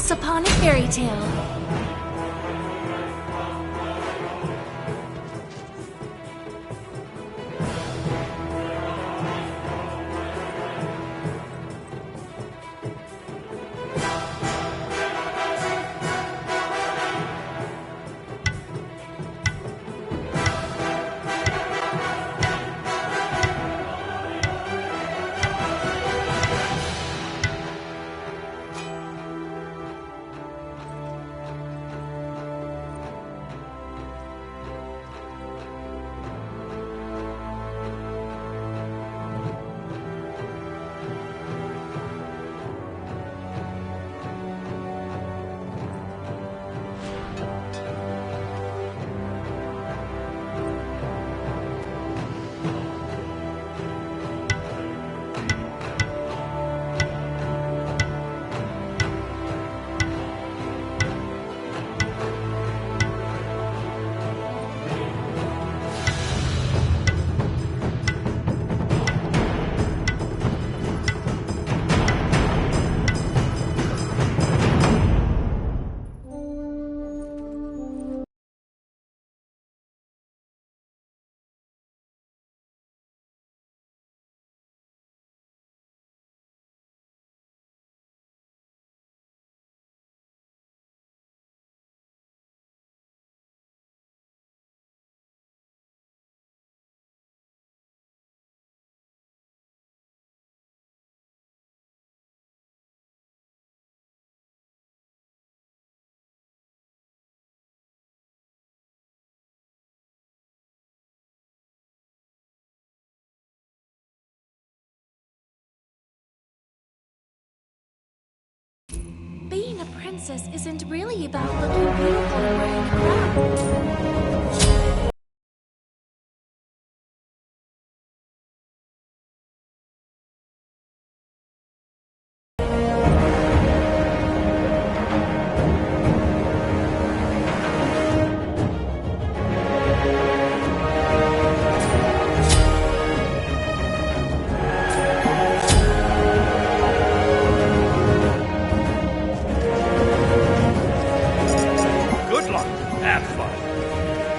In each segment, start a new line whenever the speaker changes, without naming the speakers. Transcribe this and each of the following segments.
Once upon a fairy tale. Being a princess isn't really about looking beautiful and wearing a crown.
Good luck. Have fun.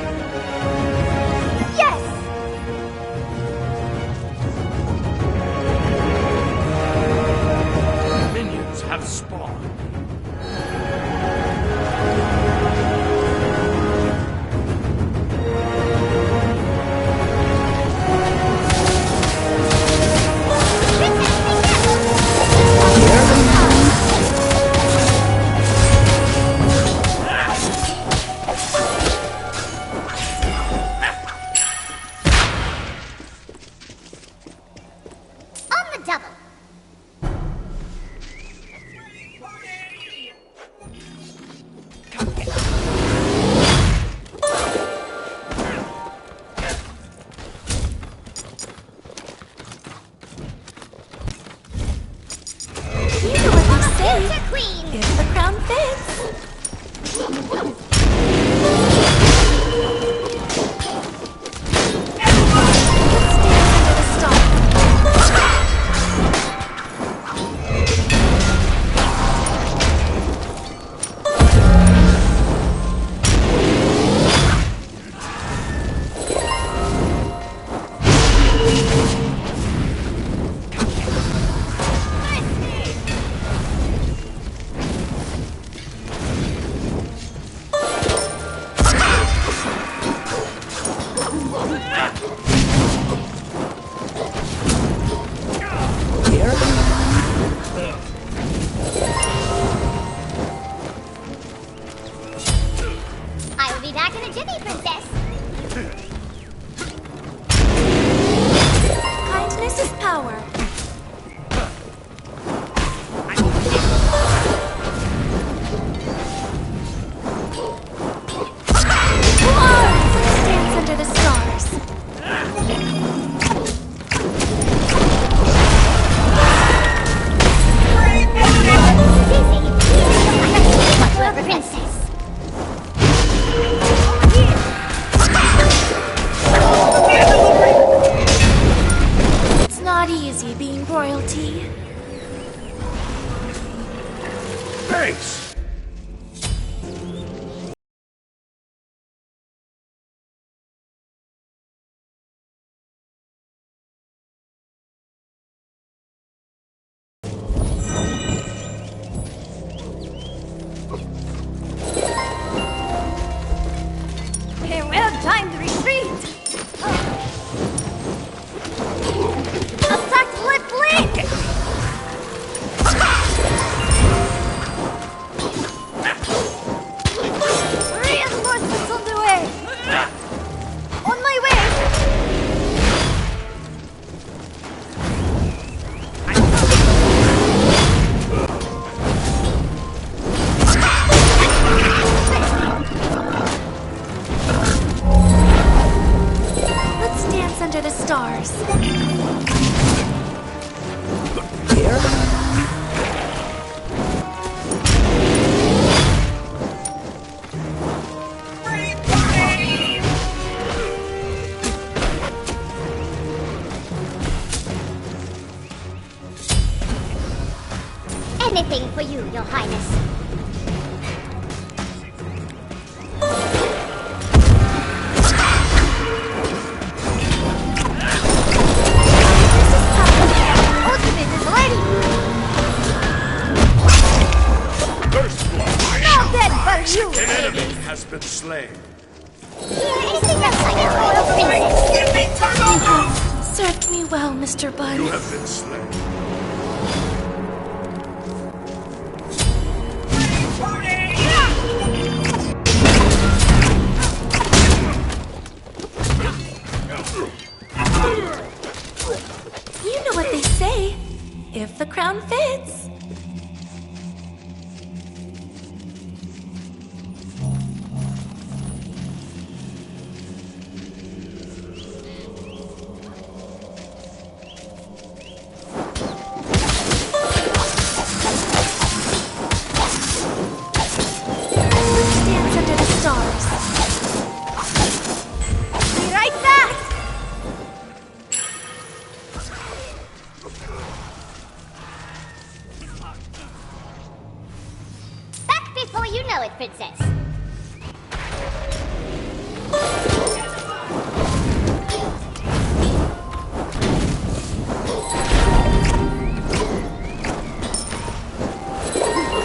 under the stars.
Here.
Anything for you, Your Highness. Ultimate is ready!
First blood.
No dead for you!
An enemy has been slain.
Here is the royal princess!
Served me well, Mr. Bud.
You have been slain.
You know what they say. If the crown fits. Let's dance under the stars.
Be right back! Back before you know it, Princess.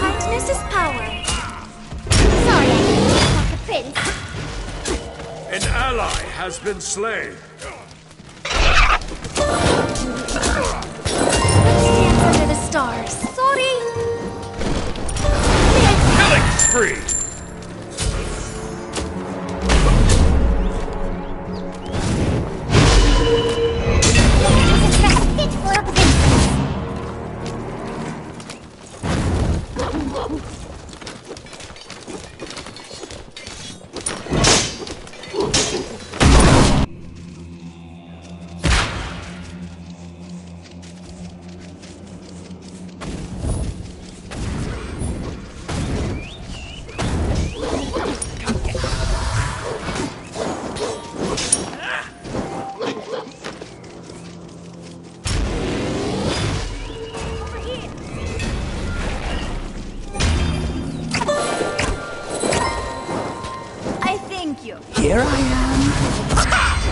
Kindness is power.
Sorry I didn't attack the prince.
An ally has been slain.
Let's dance under the stars.
Sorry!
Killing spree.
This is just fit for a princess. I thank you.
Here I am.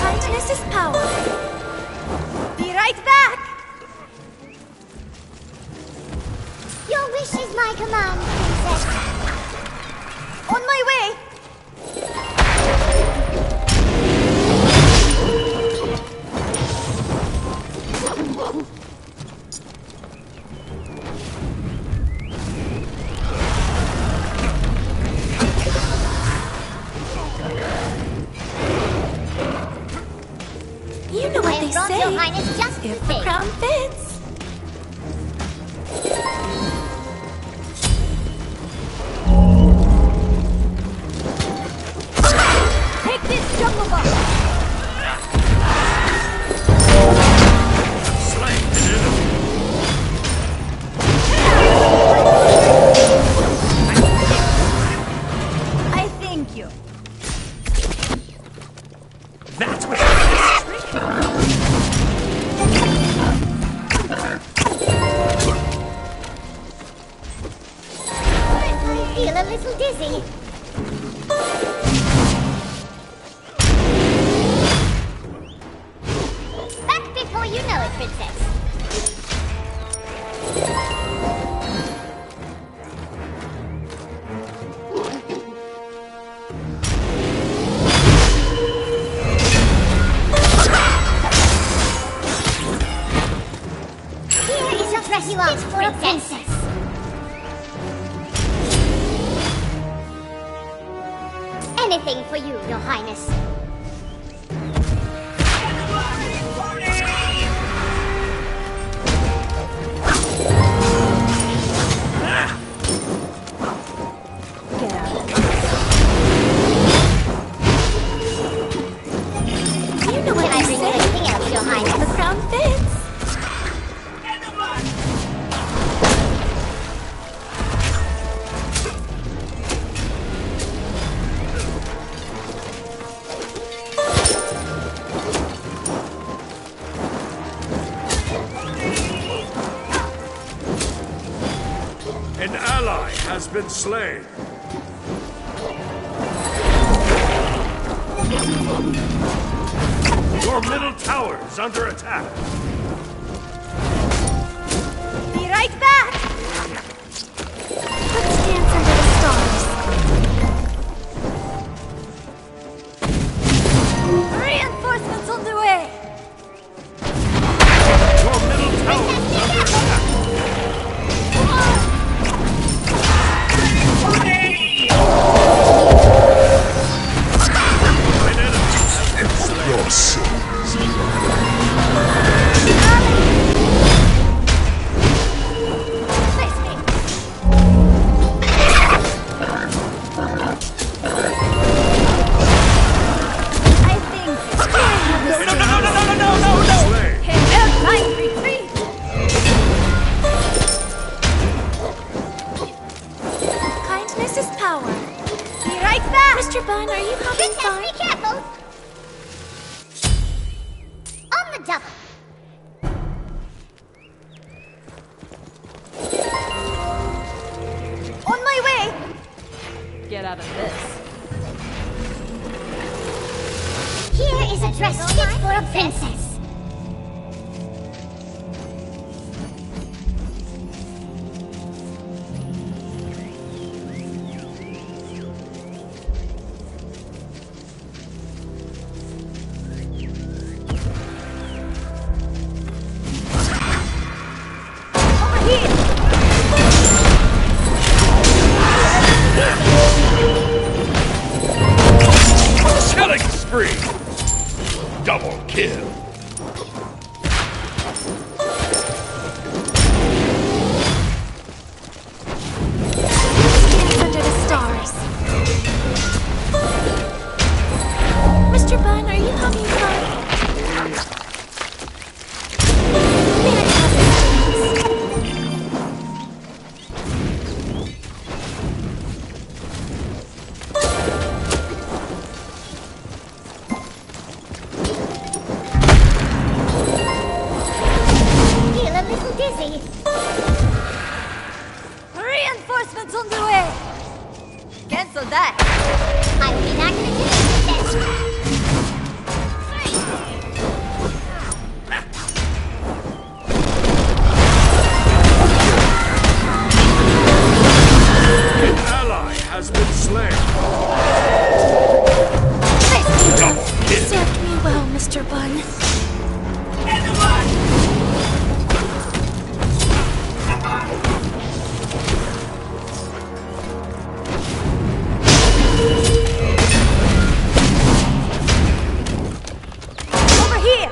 Kindness is power.
Be right back! Your wish is my command, Princess. On my way!
You know what
I
they
have brought
say.
Your Highness just
If
the
the
thing.
crown fits.
Take this, jungle bug!
Slain an enemy.
I thank you.
That's what
I feel a little dizzy. Back before you know it, Princess. Here is your dress you asked for, a princess. anything for you, Your Highness.
Get out.
You know what
Can I
I
bring you
say?
anything else, Your Highness?
The crown fits.
An ally has been slain. Your middle tower is under attack.
Be right back!
Let's dance under the stars.
Reinforcements on the way!
Your middle tower is under attack. An enemy has been slain.
Your sins.
Face me! I think...
An ally has been slain.
Airline retreat!
Kindness is power.
Be right back!
Mr. Bun, are you having
Princess,
fun?
be careful! On the double! On my way!
Get out of this.
Here is a dress fit for a princess! Over here!
Killing spree. Double kill.
Dance under the stars. Mr. Bun, are you having fun? May I have this dance?
Feel a little dizzy. Reinforcements on the way! Cancel that! I will be back in a minute, Princess.
An ally has been slain. Double kill.
Served me well, Mr. Bun.
Over here!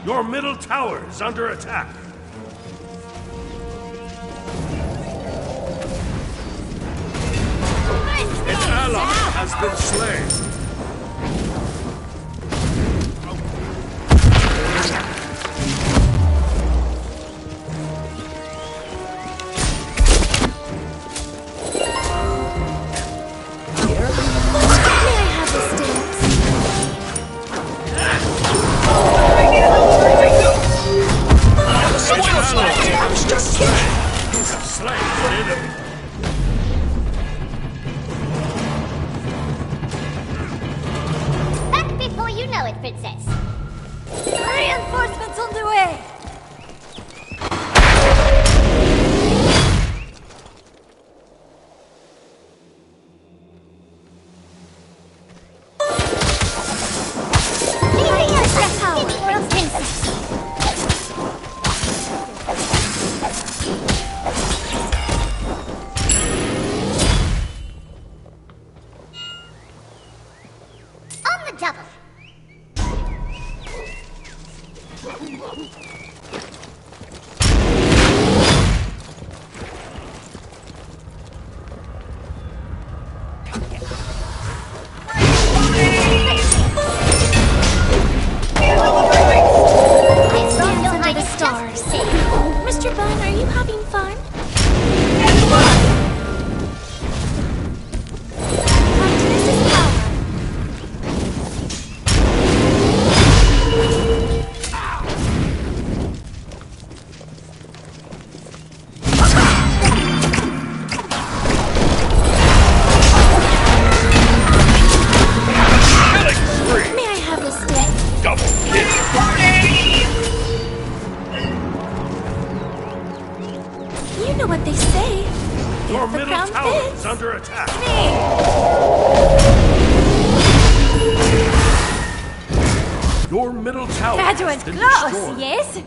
Your middle tower is under attack. An ally has been slain.
May I have this dance?
An ally has been slain. You have slain an enemy.
It stands under the stars. Mr. Bun, are you having fun? Brightness is power.
Killing spree!
May I have this stick?
Double kill!
You know what they say.
Your
the
middle
crown
tower
fits.
is under attack. Your middle tower
That
has
was
been
close,
destroyed.
yes?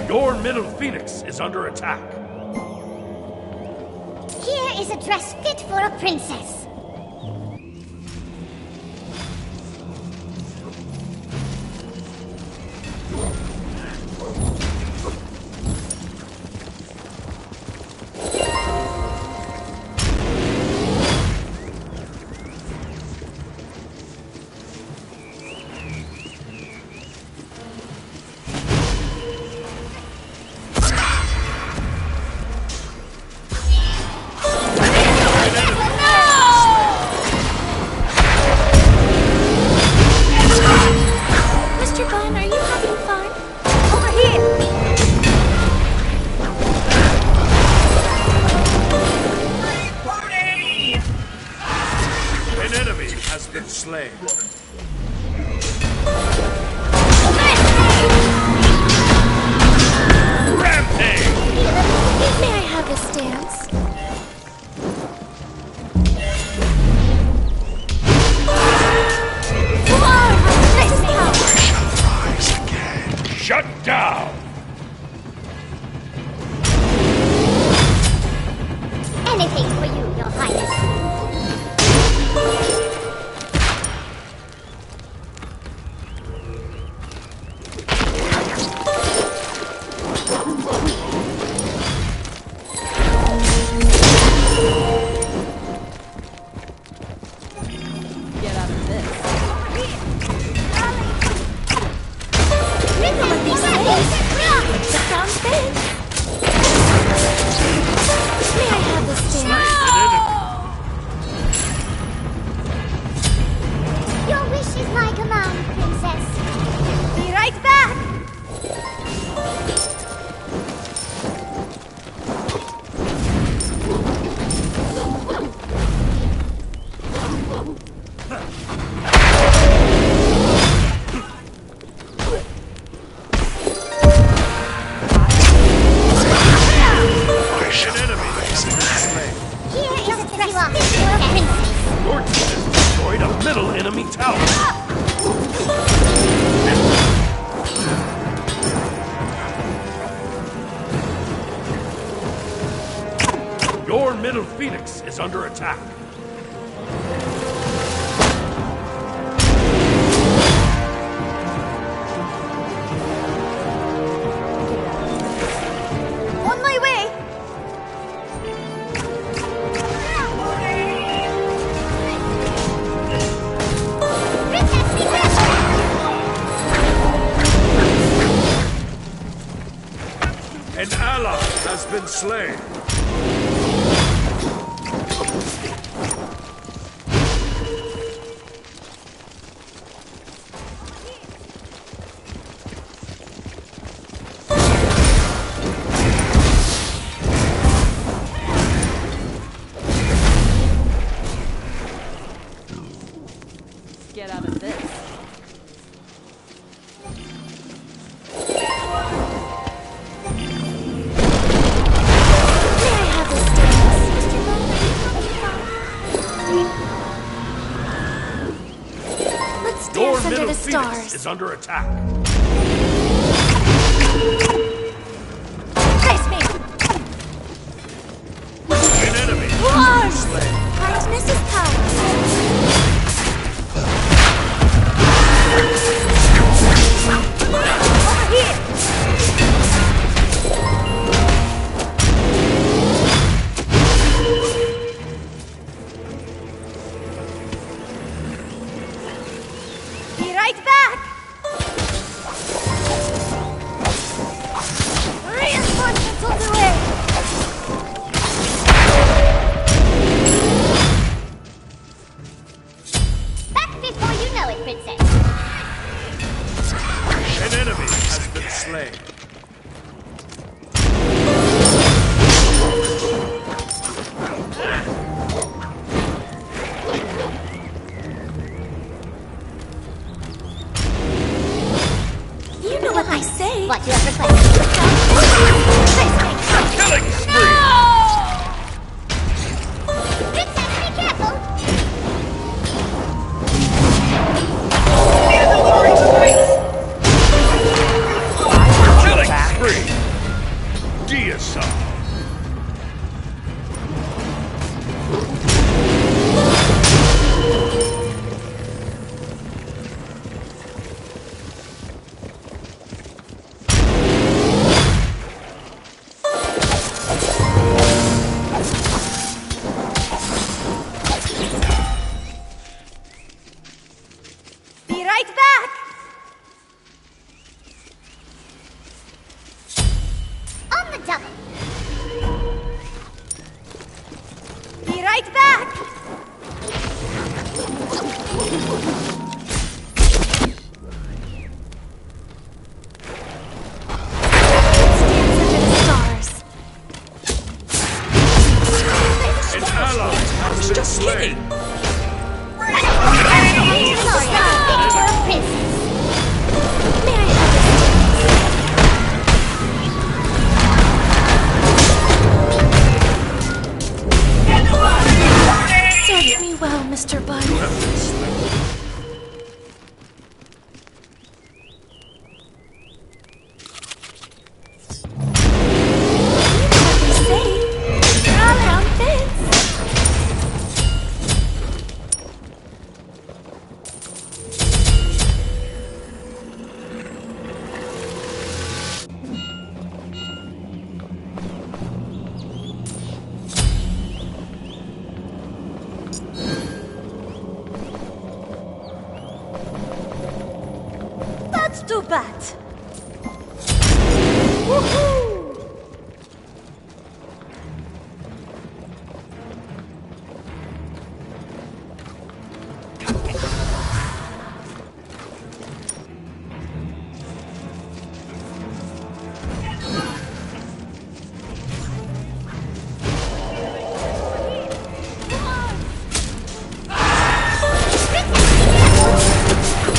Your middle phoenix is under attack.
Here is a dress fit for a princess.
Mr. Bun, are you having fun?
Over here!
An enemy has been slain. Rampage!
May I have this dance?
Shut down!
Anything for you, Your Highness.
Get out of this.
You know what they say. The crown fits. May I have this dance?
An enemy.
Your wish is my command, princess.
Be right back!
An enemy has been slain.
Here is a dress fit for a princess.
Your team has destroyed a middle enemy tower. Your middle phoenix is under attack.
On my way!
Princess, be careful!
An ally has been slain.
Get out of this.
May I have this dance? Mr. Bun, are you having fun? Let's
Your
dance under
middle
the
phoenix
stars.
is under attack.
Face me!
An enemy has been slain.
Brightness is power.
right back! Reinforcements on the way!
Back before you know it, Princess.
An enemy has been slain.
You know what I say.
What you have requested.
Killing spree!
Princess, be careful!
Killing spree! Deicide!
Be right back!
On the double.
Be right back!
Stars.
An ally has been slain.
Sorry, for a princess.
May I have this? Serve me well, Mr. Bud.
You have been slain.
Say, crown fits.
That's too bad! Woohoo!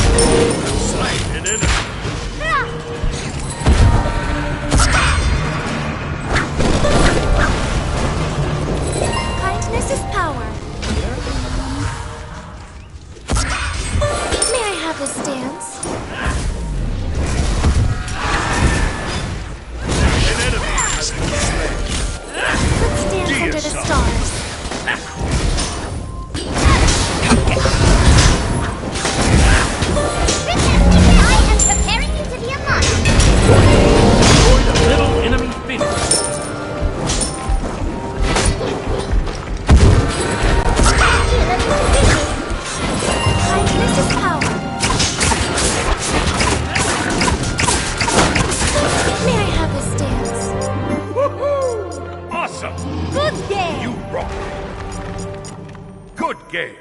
Slain an enemy.
Kindness is power. May I have this dance?
An enemy has been slain.
Let's dance under the
Deicide.
stars.
I am preparing you to be a monarch.
Destroy the middle enemy phoenix.
Kindness is power. May I have this dance?
Awesome!
Good game!
You rock! Good game!